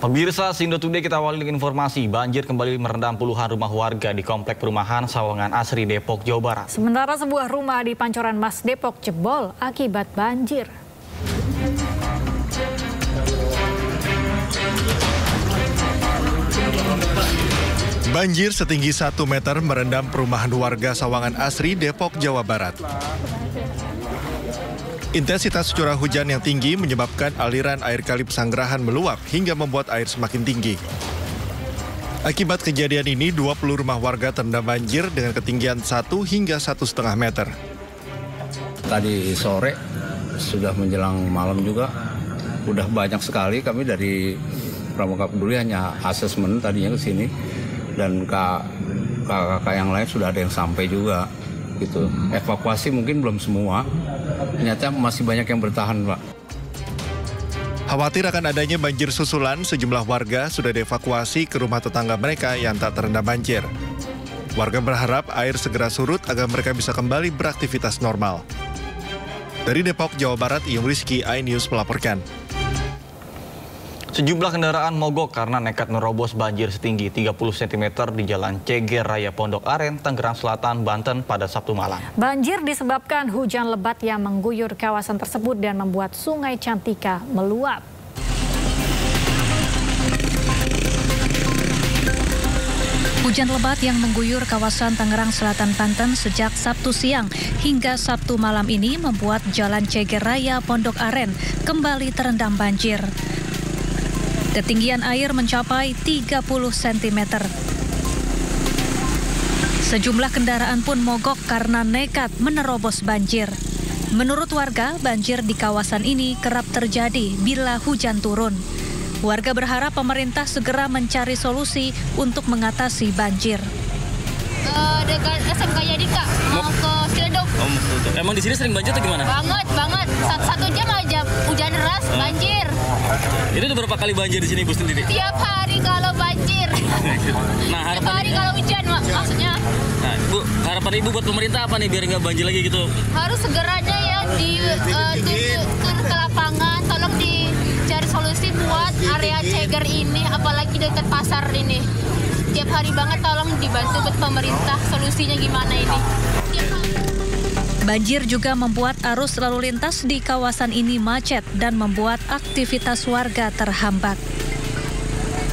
Pemirsa Sindo Today, kita awali dengan informasi banjir kembali merendam puluhan rumah warga di komplek perumahan Sawangan Asri, Depok, Jawa Barat. Sementara sebuah rumah di Pancoran Mas, Depok jebol akibat banjir. Banjir setinggi 1 meter merendam perumahan warga Sawangan Asri, Depok, Jawa Barat. Intensitas curah hujan yang tinggi menyebabkan aliran air kali Pesanggerahan meluap hingga membuat air semakin tinggi. Akibat kejadian ini, 20 rumah warga terendam banjir dengan ketinggian 1 hingga 1,5 meter. Tadi sore, sudah menjelang malam juga, udah banyak sekali kami dari Pramuka Peduli hanya asesmen tadinya ke sini, dan kakak yang lain sudah ada yang sampai juga. Gitu. Evakuasi mungkin belum semua, ternyata masih banyak yang bertahan, Pak. Khawatir akan adanya banjir susulan, sejumlah warga sudah dievakuasi ke rumah tetangga mereka yang tak terendam banjir. Warga berharap air segera surut agar mereka bisa kembali beraktivitas normal. Dari Depok, Jawa Barat, Iyung Rizky, iNews melaporkan. Sejumlah kendaraan mogok karena nekat menerobos banjir setinggi 30 cm di Jalan Ceger Raya Pondok Aren, Tangerang Selatan, Banten pada Sabtu malam. Banjir disebabkan hujan lebat yang mengguyur kawasan tersebut dan membuat Sungai Cantika meluap. Hujan lebat yang mengguyur kawasan Tangerang Selatan, Banten sejak Sabtu siang hingga Sabtu malam ini membuat Jalan Ceger Raya Pondok Aren kembali terendam banjir. Ketinggian air mencapai 30 cm. Sejumlah kendaraan pun mogok karena nekat menerobos banjir. Menurut warga, banjir di kawasan ini kerap terjadi bila hujan turun. Warga berharap pemerintah segera mencari solusi untuk mengatasi banjir. Dekat SMK Yadika, mau ke Ciledug. Emang di sini sering banjir atau gimana? Banget. Satu jam aja hujan deras, banjir. Itu udah berapa kali banjir di sini, Bu, sendiri? Tiap hari kalau banjir. Nah, Tiap hari kalau hujan, maksudnya. Nah, Bu, harapan Ibu buat pemerintah apa nih biar nggak banjir lagi gitu? Harus segeranya ya turun ke lapangan, tolong dicari solusi buat area Ceger ini, apalagi dekat pasar ini. Tiap hari banget tolong dibantu buat pemerintah, solusinya gimana ini. Banjir juga membuat arus lalu lintas di kawasan ini macet dan membuat aktivitas warga terhambat.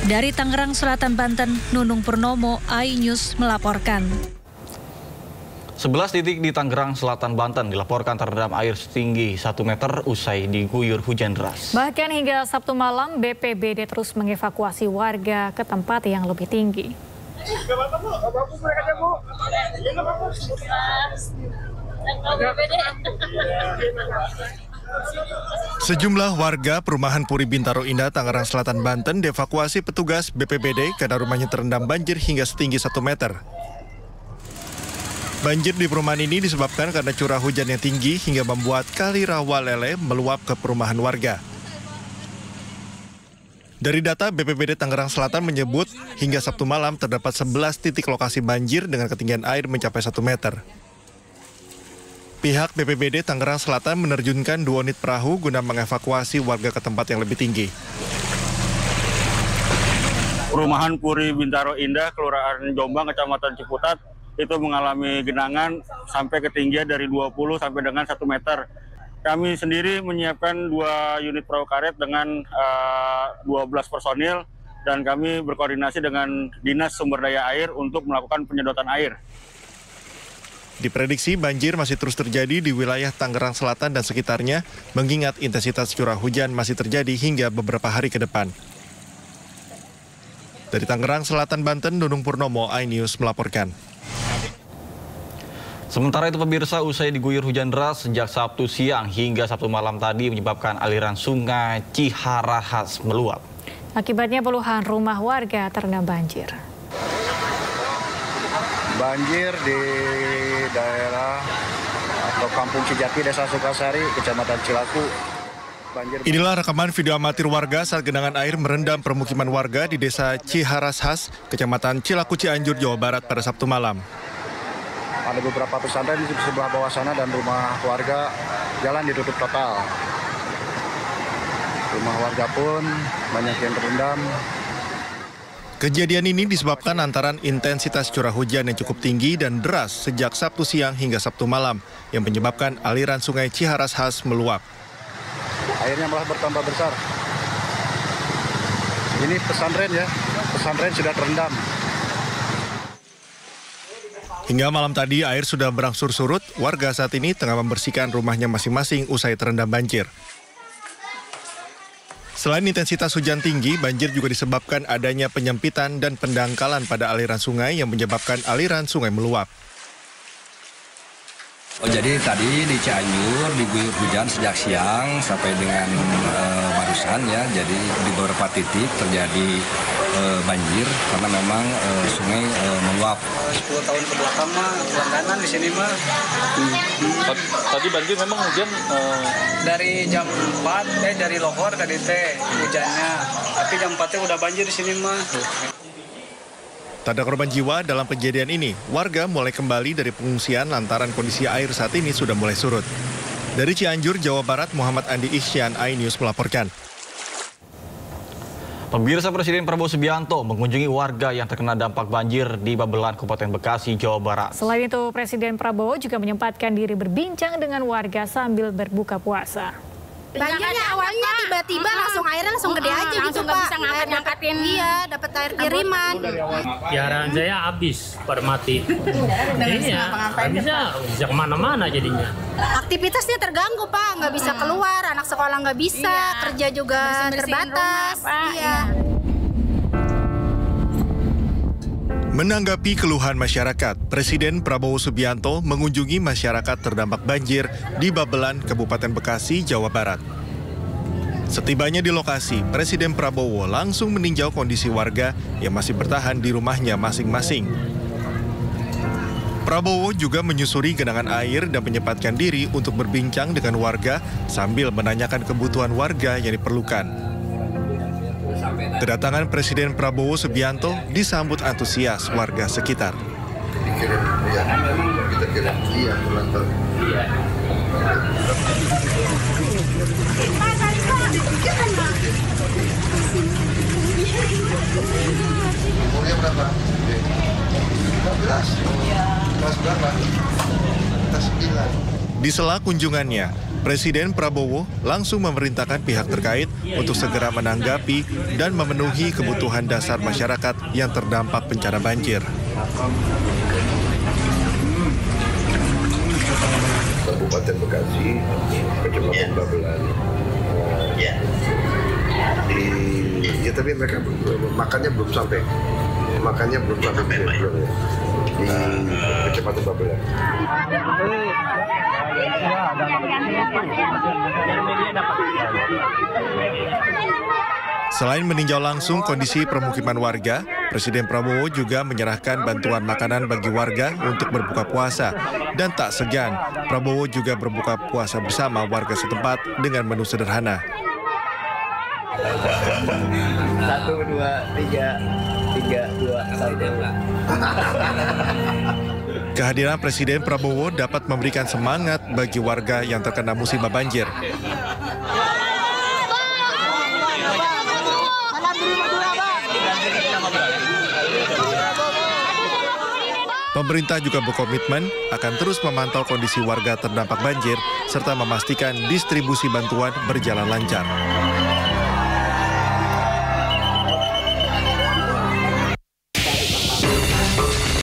Dari Tangerang Selatan, Banten, Nunung Purnomo, iNews melaporkan. 11 titik di Tangerang Selatan, Banten dilaporkan terendam air setinggi 1 meter usai diguyur hujan deras. Bahkan hingga Sabtu malam, BPBD terus mengevakuasi warga ke tempat yang lebih tinggi. Sejumlah warga perumahan Puri Bintaro Indah, Tangerang Selatan, Banten dievakuasi petugas BPBD karena rumahnya terendam banjir hingga setinggi 1 meter. Banjir di perumahan ini disebabkan karena curah hujan yang tinggi hingga membuat kali Rawa Lele meluap ke perumahan warga. Dari data BPBD Tangerang Selatan menyebut hingga Sabtu malam terdapat 11 titik lokasi banjir dengan ketinggian air mencapai 1 meter. Pihak BPBD Tangerang Selatan menerjunkan 2 unit perahu guna mengevakuasi warga ke tempat yang lebih tinggi. Perumahan Puri Bintaro Indah, Kelurahan Jombang, Kecamatan Ciputat, itu mengalami genangan sampai ketinggian dari 20 sampai dengan 1 meter. Kami sendiri menyiapkan 2 unit perahu karet dengan 12 personil dan kami berkoordinasi dengan Dinas Sumber Daya Air untuk melakukan penyedotan air. Diprediksi banjir masih terus terjadi di wilayah Tangerang Selatan dan sekitarnya, mengingat intensitas curah hujan masih terjadi hingga beberapa hari ke depan. Dari Tangerang Selatan, Banten, Nunung Purnomo, iNews melaporkan. Sementara itu pemirsa, usai diguyur hujan deras sejak Sabtu siang hingga Sabtu malam tadi menyebabkan aliran Sungai Ciharahas meluap. Akibatnya puluhan rumah warga terendam banjir. Banjir di daerah atau Kampung Cijati, Desa Sukasari, Kecamatan Cilaku. Inilah rekaman video amatir warga saat genangan air merendam permukiman warga di Desa Ciharahas, Kecamatan Cilaku, Cianjur, Jawa Barat pada Sabtu malam. Ada beberapa pesantren di sebelah bawah sana dan rumah warga jalan ditutup total. Rumah warga pun banyak yang terendam. Kejadian ini disebabkan antara intensitas curah hujan yang cukup tinggi dan deras sejak Sabtu siang hingga Sabtu malam yang menyebabkan aliran sungai Ciharas Has meluap. Airnya malah bertambah besar. Ini pesantren ya, pesantren sudah terendam. Hingga malam tadi air sudah berangsur surut, warga saat ini tengah membersihkan rumahnya masing-masing usai terendam banjir. Selain intensitas hujan tinggi, banjir juga disebabkan adanya penyempitan dan pendangkalan pada aliran sungai yang menyebabkan aliran sungai meluap. Jadi tadi di Cianjur diguyur hujan sejak siang sampai dengan barusan ya. Jadi di beberapa titik terjadi banjir karena memang sungai meluap. 10 tahun ke belakang mah langganan di sini mah. Tadi banjir memang hujan dari jam 4 dari lohor ke DT hujannya. Tapi jam 4 udah banjir di sini mah. Tak ada korban jiwa dalam kejadian ini. Warga mulai kembali dari pengungsian lantaran kondisi air saat ini sudah mulai surut. Dari Cianjur, Jawa Barat, Muhammad Andi Ihsyan, iNews melaporkan. Pemirsa, Presiden Prabowo Subianto mengunjungi warga yang terkena dampak banjir di Babelan, Kabupaten Bekasi, Jawa Barat. Selain itu, Presiden Prabowo juga menyempatkan diri berbincang dengan warga sambil berbuka puasa. Banjirnya awalnya tiba-tiba langsung airnya langsung gede aja gitu Pak. Bisa ngangkat-ngangkatin. Iya, dapat air kiriman. Piaraan saya habis pada mati. Iya, bisa kemana-mana jadinya. Aktivitasnya terganggu Pak, nggak bisa keluar, anak sekolah nggak bisa, kerja juga terbatas. Iya. Menanggapi keluhan masyarakat, Presiden Prabowo Subianto mengunjungi masyarakat terdampak banjir di Babelan, Kabupaten Bekasi, Jawa Barat. Setibanya di lokasi, Presiden Prabowo langsung meninjau kondisi warga yang masih bertahan di rumahnya masing-masing. Prabowo juga menyusuri genangan air dan menyempatkan diri untuk berbincang dengan warga sambil menanyakan kebutuhan warga yang diperlukan. Kedatangan Presiden Prabowo Subianto disambut antusias warga sekitar. Di sela kunjungannya, Presiden Prabowo langsung memerintahkan pihak terkait untuk segera menanggapi dan memenuhi kebutuhan dasar masyarakat yang terdampak bencana banjir. Kabupaten Bekasi, Kecamatan Babelan. Ya tapi mereka makannya belum sampai. Di Kecamatan Babelan. Selain meninjau langsung kondisi permukiman warga, Presiden Prabowo juga menyerahkan bantuan makanan bagi warga untuk berbuka puasa. Dan tak segan, Prabowo juga berbuka puasa bersama warga setempat dengan menu sederhana. 1, 2, 3, 2, 1. Kehadiran Presiden Prabowo dapat memberikan semangat bagi warga yang terkena musibah banjir. Pemerintah juga berkomitmen akan terus memantau kondisi warga terdampak banjir serta memastikan distribusi bantuan berjalan lancar.